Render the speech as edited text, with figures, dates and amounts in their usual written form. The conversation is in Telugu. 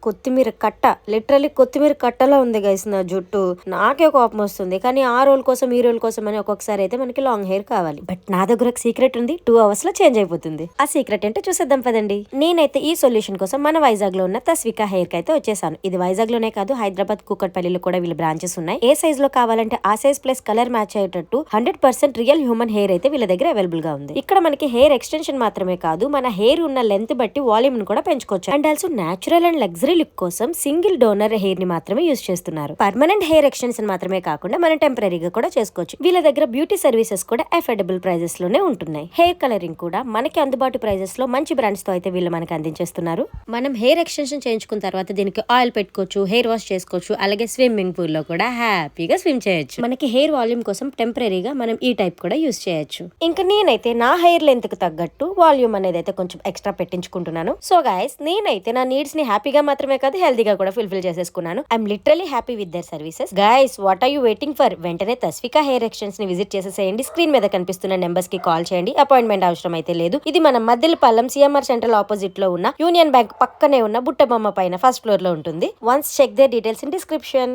కొత్తిమీర కట్ట, లిటరలీ కొత్తిమీర కట్టలో ఉంది గైస్ నా జుట్టు. నాకే కోపం వస్తుంది, కానీ ఆ రోల్ కోసం ఈ రోల్ కోసం అని ఒక్కొక్కసారి అయితే మనకి లాంగ్ హెయిర్ కావాలి. బట్ నా దగ్గర ఒక సీక్రెట్ ఉంది, 2 hours లో చేంజ్ అయిపోతుంది. ఆ సీక్రెట్ ఏంటో చూసేద్దాం పదండి. నేనైతే ఈ సొల్యూషన్ కోసం మన వైజాగ్ లో ఉన్న తస్విక హెయిర్ కి అయితే వచ్చేసాను. ఇది వైజాగ్ లోనే కాదు, హైదరాబాద్ కూకట్పల్లిలో కూడా వీళ్ళ బ్రాంచెస్ ఉన్నాయి. ఏ సైజ్ లో కావాలంటే ఆ సైజ్ ప్లస్ కలర్ మ్యాచ్ అయ్యేటట్టు 100% రియల్ హ్యూమన్ హెయిర్ అయితే వీళ్ళ దగ్గర అవైలబుల్ గా ఉంది. ఇక్కడ మనకి హెయిర్ ఎక్స్టెన్షన్ మాత్రమే కాదు, మన హెయిర్ ఉన్న లెంత్ బట్టి వాల్యూమ్ ను కూడా పెంచుకోవచ్చు. And also natural and luxury look కోసం సింగిల్ డోనర్ హెయిర్ ని మాత్రమే యూజ్ చేస్తున్నారు. పర్మనెంట్ హెయిర్ ఎక్స్టెన్షన్ మాత్రమే కాకుండా మనం టెంపరీగా కూడా చేసుకోవచ్చు. వీళ్ళ దగ్గర బ్యూటీ సర్వీసెస్ కూడా అఫోర్డబుల్ ప్రైజెస్ లోనే ఉంటున్నాయి. హెయిర్ కలరింగ్ కూడా మనకి అందుబాటు ప్రైజెస్ లో మంచి బ్రాండ్స్ తో అయితే వీళ్ళు మనకి అందించేస్తున్నారు. మనం హెయిర్ ఎక్స్టెన్షన్ చేయించుకున్న తర్వాత దీనికి ఆయిల్ పెట్టుకోవచ్చు, హెయిర్ వాష్ చేసుకోవచ్చు, అలాగే స్విమ్మింగ్ పూల్ లో కూడా హ్యాపీగా స్విమ్ చేయొచ్చు. మనకి హెయిర్ వాల్యూమ్ కోసం టెంపరీగా మనం ఈ టైప్ కూడా యూజ్ చేయొచ్చు. ఇంకా నేనైతే నా హెయిర్ లెంత్ కి తగ్గట్టు వాల్యూమ్ అనేది అయితే కొంచెం ఎక్స్ట్రా పెట్టించుకుంటున్నాను. సో గైస్, నేనైతే నా నీడ్స్ ని హ్యాపీగా మాత్రమే కాదు, హెల్తీగా కూడా ఫుల్ఫిల్ చేసేసుకున్నాను. I'm literally happy with their services. Guys, what are you waiting for? వెంటనే తస్విక హెయిర్ ఎక్స్టెన్షన్ ని విజిట్ చేసేసేయండి. స్క్రీన్ మీద కనిపిస్తున్న నెంబర్స్ కి కాల్ చేయండి. అపాయింట్మెంట్ అవసరం అయితే లేదు. ఇది మన మద్దిలపాలెం సిఎంఆర్ సెంట్రల్ ఆపోజిట్ లో ఉన్న యూనియన్ బ్యాంక్ పక్కనే ఉన్న బుట్టబొమ్మ పైన ఫస్ట్ ఫ్లోర్ లో ఉంటుంది. Once check their details in description.